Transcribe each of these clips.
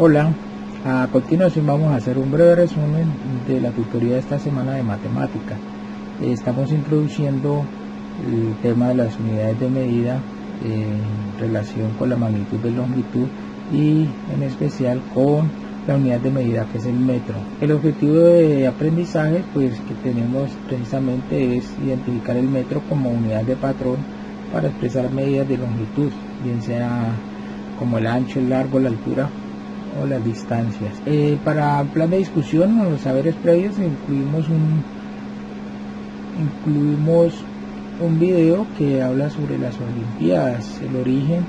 Hola, a continuación vamos a hacer un breve resumen de la tutoría de esta semana de matemática. Estamos introduciendo el tema de las unidades de medida en relación con la magnitud de longitud y en especial con la unidad de medida que es el metro. El objetivo de aprendizaje pues que tenemos precisamente es identificar el metro como unidad de patrón para expresar medidas de longitud, bien sea como el ancho, el largo, la altura o las distancias. Para el plan de discusión o los saberes previos incluimos un video que habla sobre las olimpiadas, el origen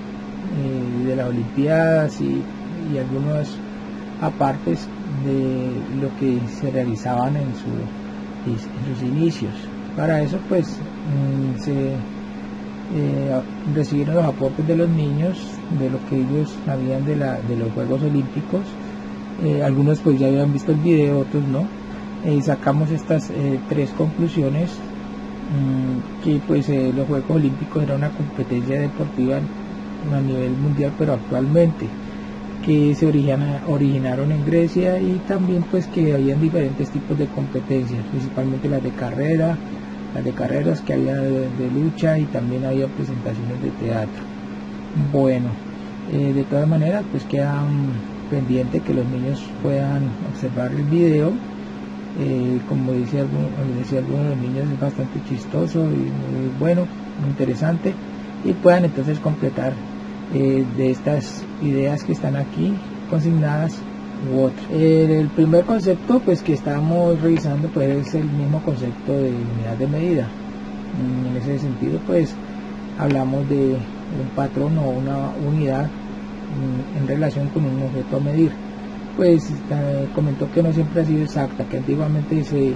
de las olimpiadas y algunos apartes de lo que se realizaban en sus inicios. Para eso pues se recibieron los aportes de los niños, de lo que ellos sabían de los Juegos Olímpicos. Algunos pues ya habían visto el video, otros no. Sacamos estas tres conclusiones, que pues los Juegos Olímpicos era una competencia deportiva a nivel mundial, pero actualmente que se originaron en Grecia, y también pues que habían diferentes tipos de competencias, principalmente las de carreras que había de lucha, y también había presentaciones de teatro. Bueno, de todas maneras pues queda pendiente que los niños puedan observar el video. Como decía alguno de los niños, es bastante chistoso y muy bueno, muy interesante, y puedan entonces completar de estas ideas que están aquí consignadas u otras. El primer concepto pues que estamos revisando pues es el mismo concepto de unidad de medida. En ese sentido pues hablamos de un patrón o una unidad en relación con un objeto a medir. Pues comentó que no siempre ha sido exacta, que antiguamente se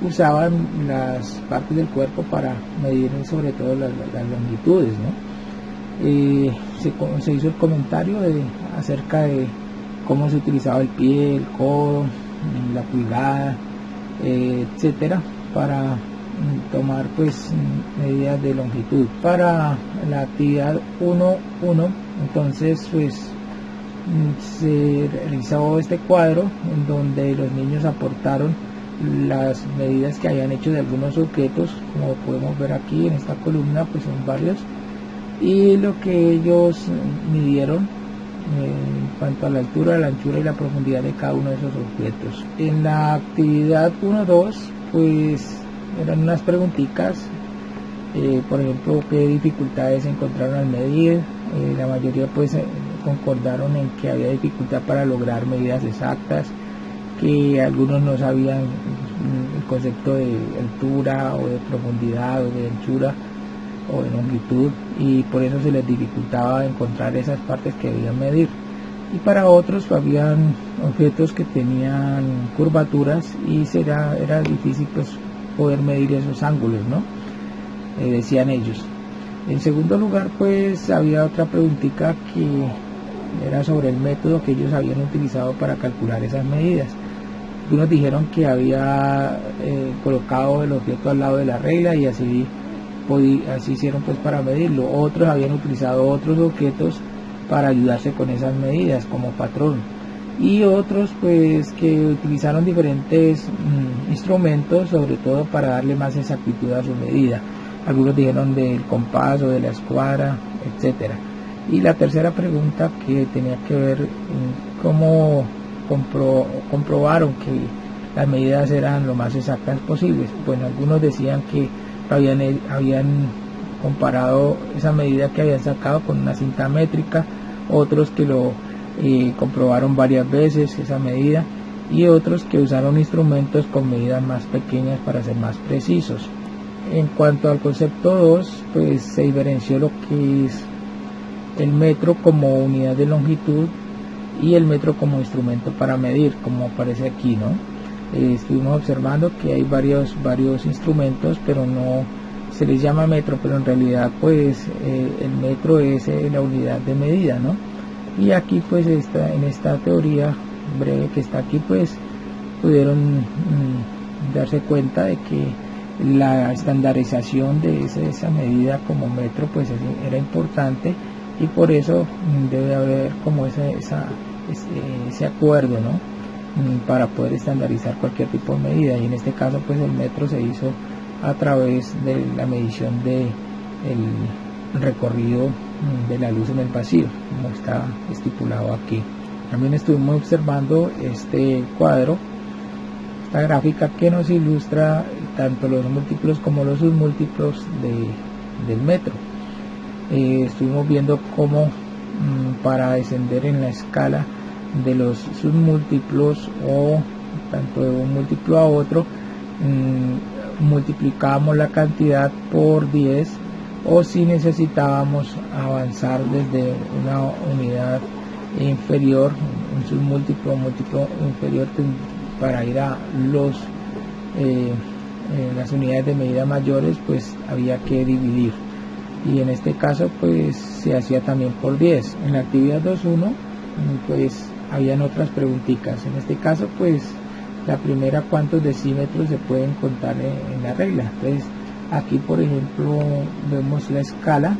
usaban las partes del cuerpo para medir sobre todo las longitudes, ¿no? Se hizo el comentario acerca de cómo se utilizaba el pie, el codo, la pulgada, etcétera, para tomar pues medidas de longitud. Para la actividad 1.1 entonces pues se realizó este cuadro en donde los niños aportaron las medidas que habían hecho de algunos objetos, como podemos ver aquí en esta columna pues son varios, y lo que ellos midieron en cuanto a la altura, la anchura y la profundidad de cada uno de esos objetos. En la actividad 1.2 pues eran unas preguntitas, por ejemplo, qué dificultades encontraron al medir. La mayoría pues concordaron en que había dificultad para lograr medidas exactas, que algunos no sabían el concepto de altura o de profundidad o de anchura o de longitud, y por eso se les dificultaba encontrar esas partes que debían medir. Y para otros habían objetos que tenían curvaturas y era difícil pues poder medir esos ángulos, ¿no? Decían ellos. En segundo lugar pues había otra preguntita que era sobre el método que ellos habían utilizado para calcular esas medidas. Algunos dijeron que había colocado el objeto al lado de la regla y así hicieron pues para medirlo. Otros habían utilizado otros objetos para ayudarse con esas medidas como patrón, y otros pues que utilizaron diferentes instrumentos, sobre todo para darle más exactitud a su medida. Algunos dijeron del compás o de la escuadra, etcétera. Y la tercera pregunta que tenía que ver cómo comprobaron que las medidas eran lo más exactas posibles. Bueno, algunos decían que habían comparado esa medida que habían sacado con una cinta métrica, otros que lo comprobaron varias veces esa medida, y otros que usaron instrumentos con medidas más pequeñas para ser más precisos. En cuanto al concepto 2, pues se diferenció lo que es el metro como unidad de longitud y el metro como instrumento para medir, como aparece aquí, ¿no? Estuvimos observando que hay varios instrumentos, pero no se les llama metro, pero en realidad pues el metro es la unidad de medida, ¿no? Y aquí pues en esta teoría breve que está aquí pues pudieron darse cuenta de que la estandarización de esa medida como metro pues era importante, y por eso debe haber como esa ese acuerdo, ¿no? Para poder estandarizar cualquier tipo de medida, y en este caso pues el metro se hizo a través de la medición de el recorrido de la luz en el vacío, como está estipulado aquí. También estuvimos observando este cuadro, esta gráfica que nos ilustra tanto los múltiplos como los submúltiplos del metro. Estuvimos viendo cómo para descender en la escala de los submúltiplos o tanto de un múltiplo a otro, multiplicábamos la cantidad por 10, o si necesitábamos avanzar desde una unidad inferior, un submúltiplo o múltiplo inferior, para ir a las unidades de medida mayores, pues había que dividir, y en este caso pues se hacía también por 10. En la actividad 2.1 pues habían otras preguntitas. En este caso pues la primera, cuántos decímetros se pueden contar en la regla. Entonces aquí por ejemplo vemos la escala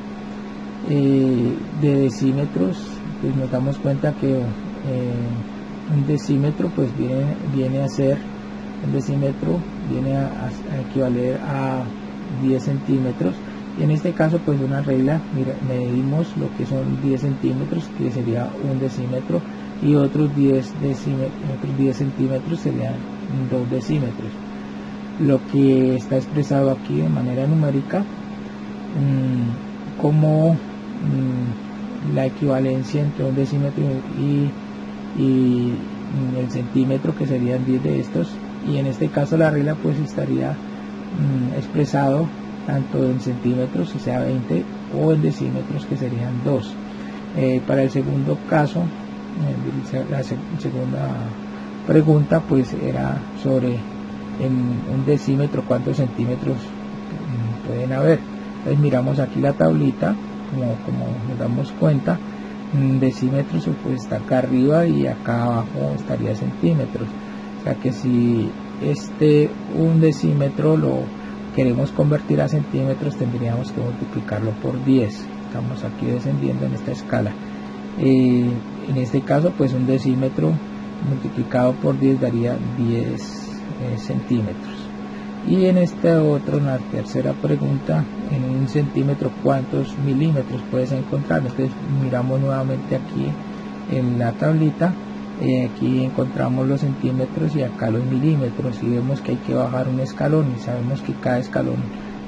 de decímetros, pues nos damos cuenta que un decímetro pues viene a ser, un decímetro viene a equivaler a 10 centímetros, y en este caso pues una regla, mira, medimos lo que son 10 centímetros, que sería un decímetro, y otros 10 centímetros serían 2 decímetros. Lo que está expresado aquí de manera numérica como la equivalencia entre un decímetro y el centímetro, que serían 10 de estos, y en este caso la regla pues estaría expresado tanto en centímetros, o sea 20, o en decímetros, que serían 2. Para el segundo caso, la segunda pregunta pues era sobre en un decímetro cuántos centímetros pueden haber. Entonces miramos aquí la tablita, como nos damos cuenta, decímetros pues está acá arriba y acá abajo estaría centímetros. O sea que si un decímetro lo queremos convertir a centímetros, tendríamos que multiplicarlo por 10. Estamos aquí descendiendo en esta escala. En este caso pues un decímetro multiplicado por 10 daría 10 centímetros. Y en esta otra, la tercera pregunta, en un centímetro cuántos milímetros puedes encontrar. Entonces miramos nuevamente aquí en la tablita, aquí encontramos los centímetros y acá los milímetros, y vemos que hay que bajar un escalón, y sabemos que cada escalón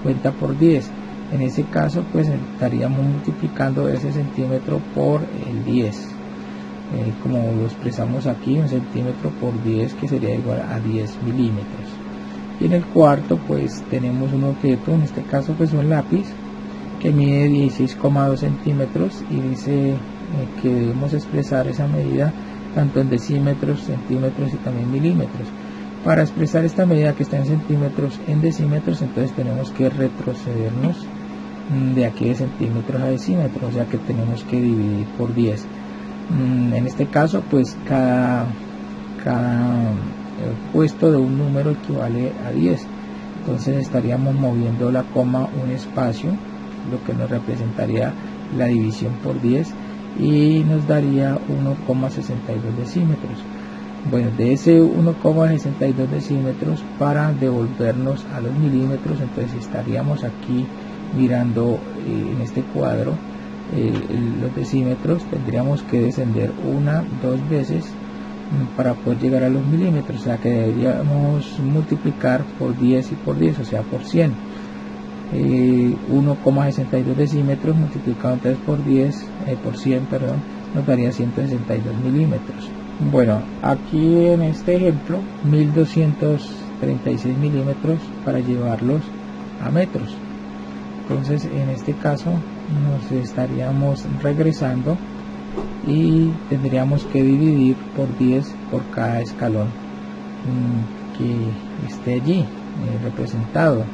cuenta por 10. En ese caso pues estaríamos multiplicando ese centímetro por el 10, como lo expresamos aquí, un centímetro por 10, que sería igual a 10 milímetros. Y en el cuarto pues tenemos un objeto, en este caso pues un lápiz, que mide 16,2 centímetros, y dice que debemos expresar esa medida tanto en decímetros, centímetros y también milímetros. Para expresar esta medida que está en centímetros en decímetros, entonces tenemos que retrocedernos de aquí de centímetros a decímetros, o sea que tenemos que dividir por 10. En este caso pues cada puesto de un número equivale a 10, entonces estaríamos moviendo la coma un espacio, lo que nos representaría la división por 10, y nos daría 1,62 decímetros. Bueno, de ese 1,62 decímetros, para devolvernos a los milímetros, entonces estaríamos aquí mirando en este cuadro los decímetros, tendríamos que descender 2 veces para poder llegar a los milímetros, o sea que deberíamos multiplicar por 10 y por 10, o sea por 100. 1,62 decímetros multiplicado entonces por 10, por 100, perdón, nos daría 162 milímetros. Bueno, aquí en este ejemplo 1236 milímetros para llevarlos a metros. Entonces en este caso nos estaríamos regresando y tendríamos que dividir por 10 por cada escalón que esté allí representado,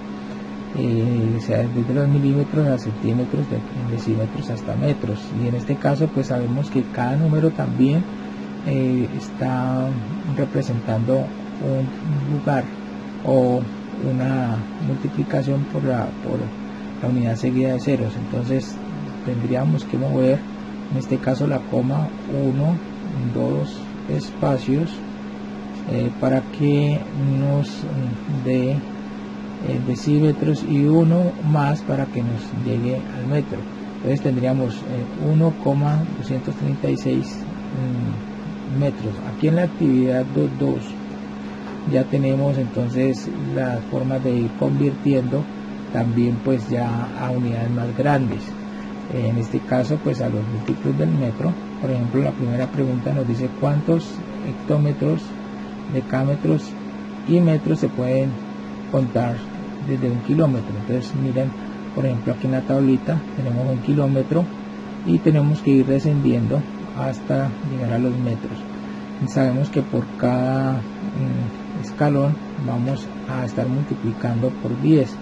o sea, desde los milímetros a centímetros, de decímetros hasta metros. Y en este caso pues sabemos que cada número también está representando un lugar o una multiplicación por la unidad seguida de ceros. Entonces tendríamos que mover en este caso la coma 1 dos espacios para que nos dé decímetros y uno más para que nos llegue al metro. Entonces tendríamos 1,236 metros. Aquí en la actividad 2.2 ya tenemos entonces las formas de ir convirtiendo también pues ya a unidades más grandes. En este caso pues a los múltiplos del metro. Por ejemplo, la primera pregunta nos dice cuántos hectómetros, decámetros y metros se pueden contar desde 1 kilómetro. Entonces miren, por ejemplo, aquí en la tablita tenemos 1 kilómetro y tenemos que ir descendiendo hasta llegar a los metros. Sabemos que por cada escalón vamos a estar multiplicando por 10.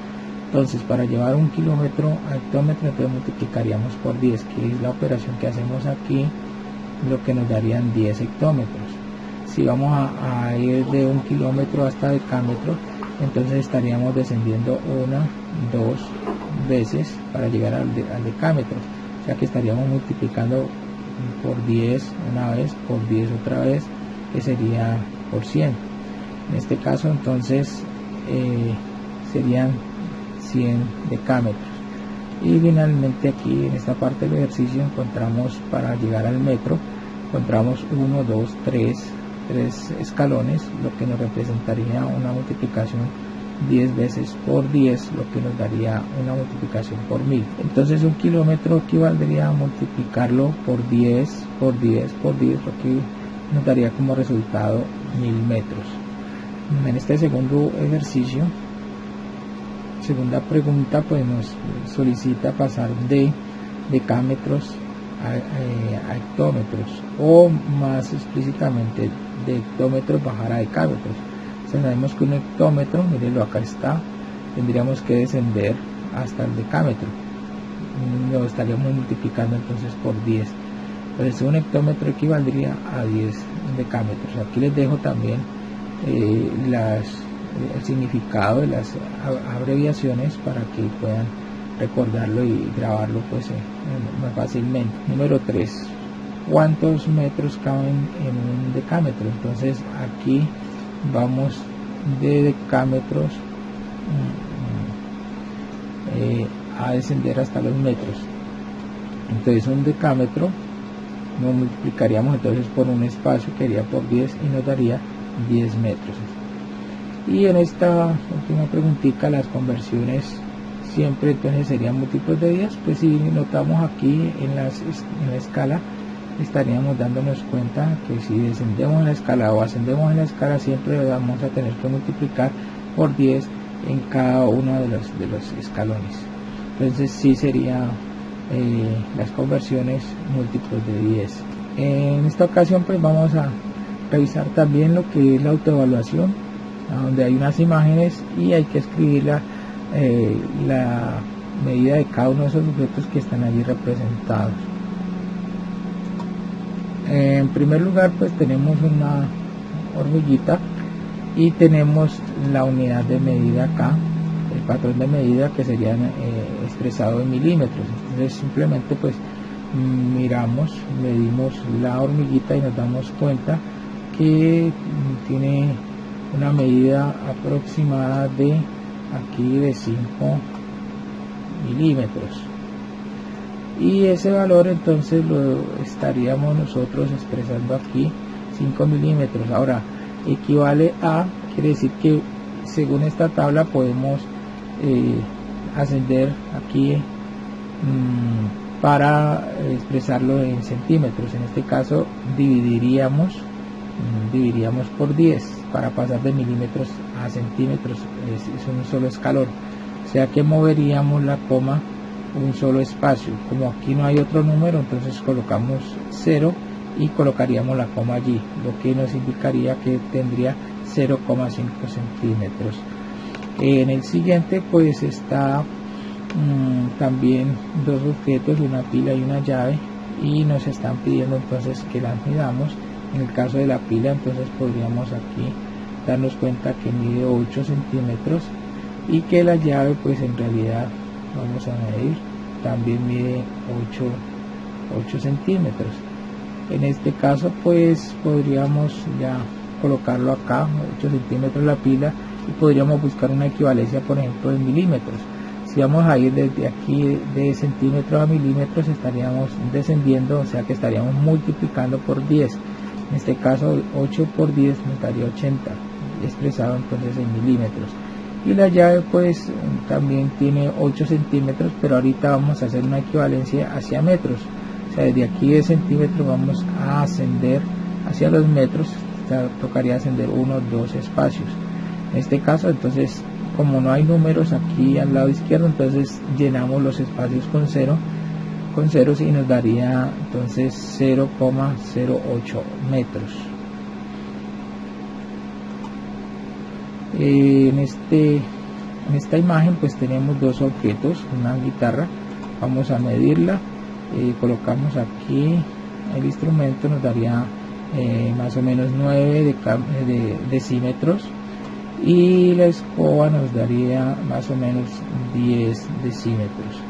Entonces para llevar 1 kilómetro a hectómetro, entonces multiplicaríamos por 10, que es la operación que hacemos aquí, lo que nos darían 10 hectómetros. Si vamos a ir de 1 kilómetro hasta decámetro, entonces estaríamos descendiendo 1, 2 veces para llegar al decámetro, o sea que estaríamos multiplicando por 10 una vez, por 10 otra vez, que sería por 100. En este caso entonces serían 100 decámetros. Y finalmente aquí en esta parte del ejercicio encontramos, para llegar al metro, encontramos 1, 2, 3 escalones, lo que nos representaría una multiplicación 10 veces por 10, lo que nos daría una multiplicación por 1000. Entonces 1 kilómetro equivaldría a multiplicarlo por 10, por 10, por 10, lo que nos daría como resultado 1000 metros. En este segundo ejercicio, segunda pregunta, pues nos solicita pasar de decámetros a hectómetros, o más explícitamente de hectómetros bajar a decámetros. Sabemos que un hectómetro, mírenlo, acá está, tendríamos que descender hasta el decámetro, lo estaríamos multiplicando entonces por 10. Entonces un hectómetro equivaldría a 10 decámetros. Aquí les dejo también el significado de las abreviaciones para que puedan recordarlo y grabarlo pues más fácilmente. Número 3, ¿cuántos metros caben en un decámetro? Entonces aquí vamos de decámetros a descender hasta los metros. Entonces un decámetro lo multiplicaríamos entonces por un espacio que haría por 10 y nos daría 10 metros. Y en esta última preguntita, las conversiones siempre entonces serían múltiplos de 10. Pues si notamos aquí en la escala, estaríamos dándonos cuenta que si descendemos en la escala o ascendemos en la escala, siempre vamos a tener que multiplicar por 10 en cada uno de los escalones. Entonces sí sería las conversiones múltiplos de 10. En esta ocasión pues vamos a revisar también lo que es la autoevaluación, donde hay unas imágenes y hay que escribir la medida de cada uno de esos objetos que están allí representados. En primer lugar pues tenemos una hormiguita y tenemos la unidad de medida acá, el patrón de medida que sería expresado en milímetros. Entonces simplemente pues miramos, medimos la hormiguita y nos damos cuenta que tiene una medida aproximada de aquí de 5 milímetros, y ese valor entonces lo estaríamos nosotros expresando aquí, 5 milímetros. Ahora equivale a, quiere decir que según esta tabla podemos ascender aquí para expresarlo en centímetros. En este caso dividiríamos por 10 para pasar de milímetros a centímetros. Es un solo escalón, o sea que moveríamos la coma un solo espacio. Como aquí no hay otro número, entonces colocamos 0 y colocaríamos la coma allí, lo que nos indicaría que tendría 0,5 centímetros. En el siguiente pues está también dos objetos, una pila y una llave, y nos están pidiendo entonces que las midamos. En el caso de la pila entonces podríamos aquí darnos cuenta que mide 8 centímetros y que la llave pues en realidad vamos a medir, también mide 8 centímetros. En este caso pues podríamos ya colocarlo acá, 8 centímetros la pila, y podríamos buscar una equivalencia, por ejemplo, en milímetros. Si vamos a ir desde aquí de centímetros a milímetros, estaríamos descendiendo, o sea que estaríamos multiplicando por 10. En este caso 8 por 10 nos daría 80, expresado entonces en milímetros. Y la llave pues también tiene 8 centímetros, pero ahorita vamos a hacer una equivalencia hacia metros. O sea, desde aquí de centímetros vamos a ascender hacia los metros, o sea, tocaría ascender 1, 2 espacios. En este caso entonces, como no hay números aquí al lado izquierdo, entonces llenamos los espacios con ceros y nos daría entonces 0,08 metros. En esta imagen pues tenemos dos objetos, una guitarra. Vamos a medirla, colocamos aquí el instrumento, nos daría más o menos 9 decímetros, y la escoba nos daría más o menos 10 decímetros.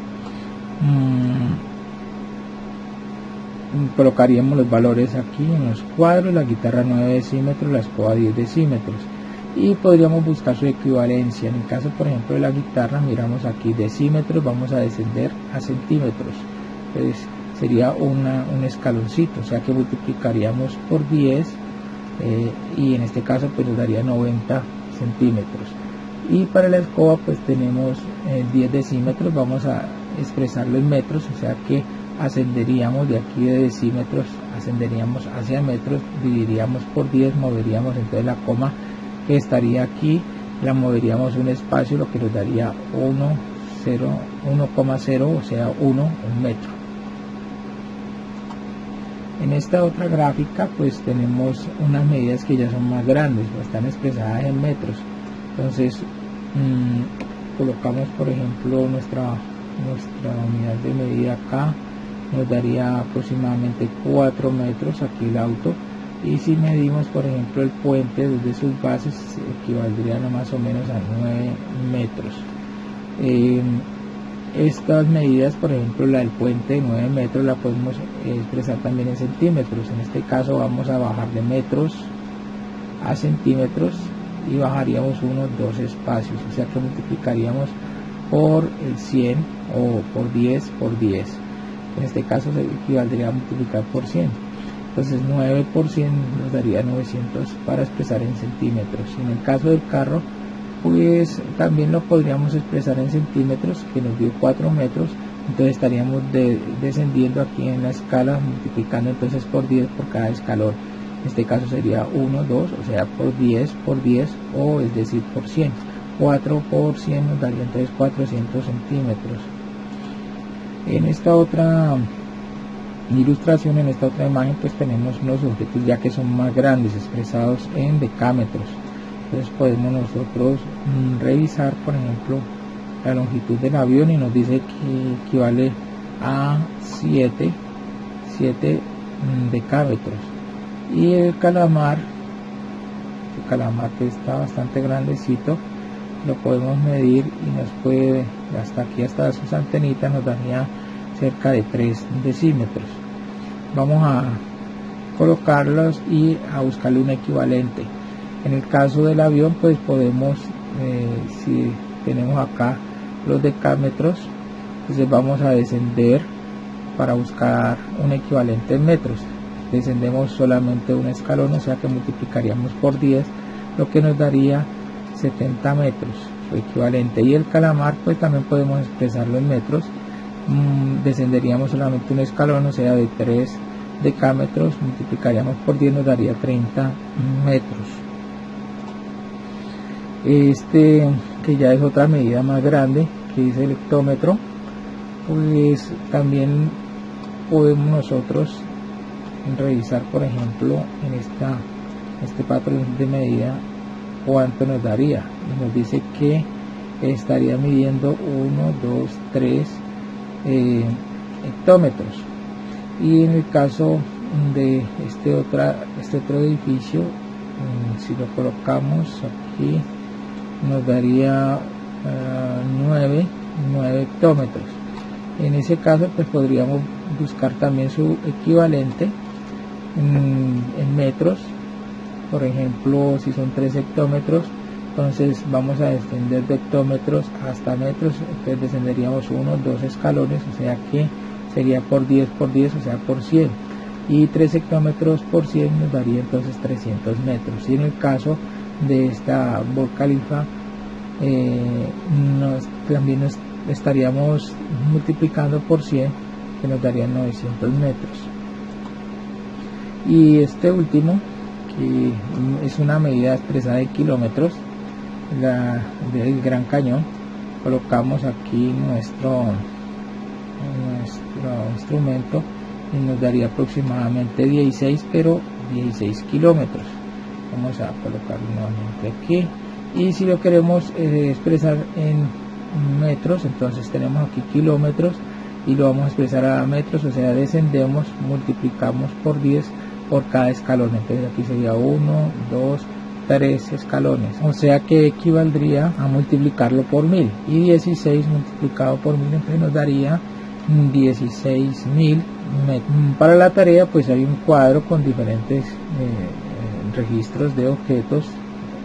Colocaríamos los valores aquí en los cuadros: la guitarra 9 decímetros, la escoba 10 decímetros, y podríamos buscar su equivalencia. En el caso, por ejemplo, de la guitarra, miramos aquí decímetros, vamos a descender a centímetros, pues sería un escaloncito, o sea que multiplicaríamos por 10, y en este caso pues nos daría 90 centímetros. Y para la escoba pues tenemos 10 decímetros, vamos a expresarlo en metros, o sea que ascenderíamos de aquí de decímetros, ascenderíamos hacia metros, dividiríamos por 10, moveríamos entonces la coma que estaría aquí, la moveríamos un espacio, lo que nos daría 1,0, o sea 1 metro. En esta otra gráfica pues tenemos unas medidas que ya son más grandes, están expresadas en metros. Entonces colocamos, por ejemplo, nuestra unidad de medida acá, nos daría aproximadamente 4 metros aquí el auto, y si medimos, por ejemplo, el puente desde sus bases, equivaldrían a más o menos a 9 metros. Estas medidas, por ejemplo la del puente de 9 metros, la podemos expresar también en centímetros. En este caso vamos a bajar de metros a centímetros y bajaríamos unos 2 espacios, o sea que multiplicaríamos por el 100 o por 10 por 10. En este caso se equivaldría a multiplicar por 100. Entonces 9 por 100 nos daría 900 para expresar en centímetros. Y en el caso del carro pues también lo podríamos expresar en centímetros, que nos dio 4 metros. Entonces estaríamos descendiendo aquí en la escala, multiplicando entonces por 10 por cada escalón. En este caso sería 1, 2, o sea por 10, o es decir por 100. 4 por 100 nos daría entonces 400 centímetros. En esta otra ilustración, en esta otra imagen, pues tenemos unos objetos ya que son más grandes, expresados en decámetros. Entonces podemos nosotros revisar, por ejemplo, la longitud del avión, y nos dice que equivale a 7 decámetros. Y el calamar que está bastante grandecito, lo podemos medir y nos puede, hasta aquí, hasta sus antenitas, nos daría cerca de 3 decímetros. Vamos a colocarlos y a buscarle un equivalente. En el caso del avión pues podemos, si tenemos acá los decámetros, entonces vamos a descender para buscar un equivalente en metros. Descendemos solamente un escalón, o sea que multiplicaríamos por 10, lo que nos daría 70 metros, su equivalente. Y el calamar pues también podemos expresarlo en metros. Descenderíamos solamente un escalón, o sea de 3 decámetros, multiplicaríamos por 10, nos daría 30 metros. Que ya es otra medida más grande, que es el hectómetro, pues también podemos nosotros revisar, por ejemplo, en este patrón de medida cuánto nos daría, y nos dice que estaría midiendo 1, 2, 3 hectómetros. Y en el caso de este otro edificio, si lo colocamos aquí, nos daría 9 hectómetros. En ese caso pues podríamos buscar también su equivalente, en metros. Por ejemplo, si son 3 hectómetros, entonces vamos a descender de hectómetros hasta metros, entonces descenderíamos 1, 2 escalones, o sea que sería por 10 por 10, o sea por 100, y 3 hectómetros por 100 nos daría entonces 300 metros. Y en el caso de esta Burj Khalifa, también nos estaríamos multiplicando por 100, que nos daría 900 metros. Y este último, que es una medida expresada en kilómetros, del Gran Cañón, colocamos aquí nuestro instrumento y nos daría aproximadamente 16 kilómetros. Vamos a colocarlo nuevamente aquí, y si lo queremos expresar en metros, entonces tenemos aquí kilómetros y lo vamos a expresar a metros, o sea, descendemos, multiplicamos por 10 por cada escalón, entonces aquí sería 1, 2, 3 escalones, o sea que equivaldría a multiplicarlo por 1000, y 16 multiplicado por 1000 entonces nos daría 16.000 metros. Para la tarea pues hay un cuadro con diferentes registros de objetos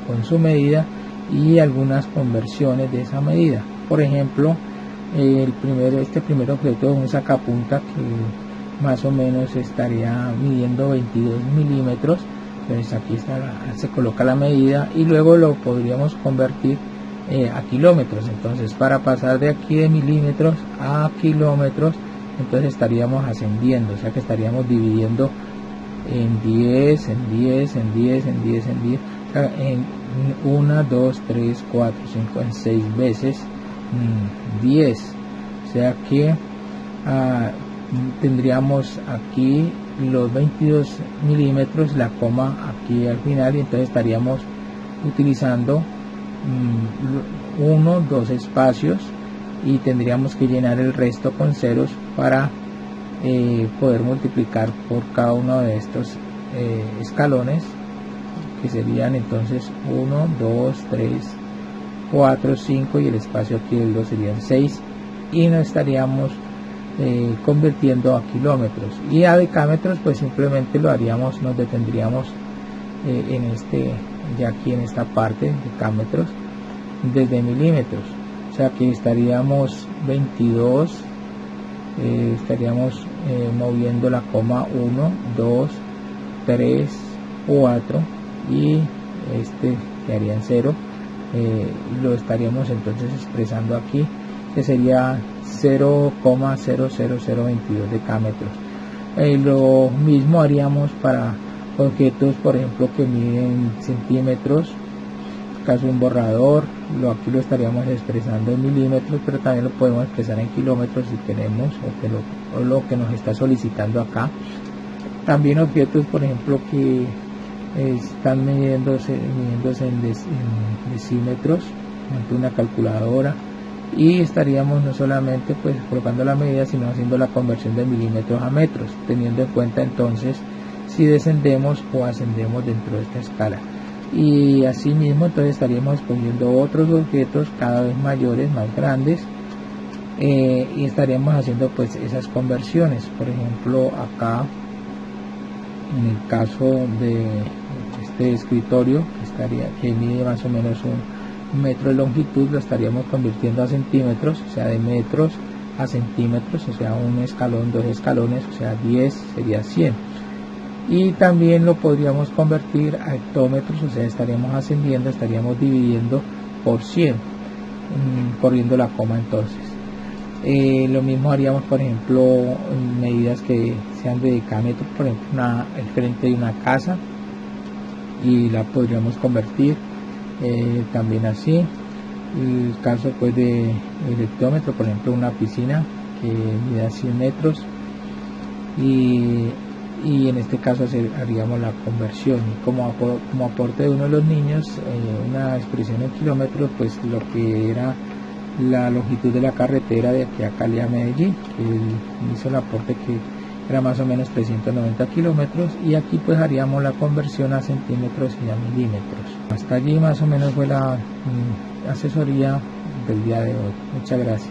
con su medida y algunas conversiones de esa medida. Por ejemplo, este primer objeto es un sacapunta que más o menos estaría midiendo 22 milímetros. Entonces aquí se coloca la medida y luego lo podríamos convertir a kilómetros. Entonces para pasar de aquí de milímetros a kilómetros, entonces estaríamos ascendiendo, o sea que estaríamos dividiendo en 10, en 10, en 10, en 10, en 10, o sea, en 1, 2, 3, 4, 5, en 6 veces 10, o sea que tendríamos aquí los 22 milímetros, la coma aquí al final, y entonces estaríamos utilizando 1, 2 espacios y tendríamos que llenar el resto con ceros para poder multiplicar por cada uno de estos escalones, que serían entonces 1, 2, 3, 4, 5 y el espacio aquí del 2 serían 6, y nos estaríamos convirtiendo a kilómetros. Y a decámetros pues simplemente lo haríamos, nos detendríamos ya aquí en esta parte, decámetros, desde milímetros, o sea que estaríamos 22, estaríamos moviendo la coma 1, 2, 3, 4 y quedaría en 0, lo estaríamos entonces expresando aquí, que sería 0,00022 decámetros. Lo mismo haríamos para objetos, por ejemplo, que miden centímetros. En caso de un borrador, aquí lo estaríamos expresando en milímetros, pero también lo podemos expresar en kilómetros si queremos, o lo que nos está solicitando acá. También objetos, por ejemplo, que están midiéndose en decímetros ante una calculadora, y estaríamos no solamente pues colocando la medida, sino haciendo la conversión de milímetros a metros, teniendo en cuenta entonces si descendemos o ascendemos dentro de esta escala. Y asimismo entonces estaríamos escogiendo otros objetos cada vez mayores, más grandes, y estaríamos haciendo pues esas conversiones. Por ejemplo, acá en el caso de este escritorio que mide más o menos un metro de longitud, lo estaríamos convirtiendo a centímetros, o sea, de metros a centímetros, o sea, un escalón, 2 escalones, o sea, 10 sería 100. Y también lo podríamos convertir a hectómetros, o sea, estaríamos ascendiendo, estaríamos dividiendo por 100, corriendo la coma entonces. Lo mismo haríamos, por ejemplo, en medidas que sean de decámetros, por ejemplo, el frente de una casa, y la podríamos convertir también así. El caso pues de hectómetro, por ejemplo, una piscina que mide 100 metros, y en este caso haríamos la conversión. Y como aporte de uno de los niños, una expresión en kilómetros, pues lo que era la longitud de la carretera de aquí a Cali a Medellín, que él hizo el aporte que era más o menos 390 kilómetros, y aquí pues haríamos la conversión a centímetros y a milímetros. Hasta allí más o menos fue la asesoría del día de hoy. Muchas gracias.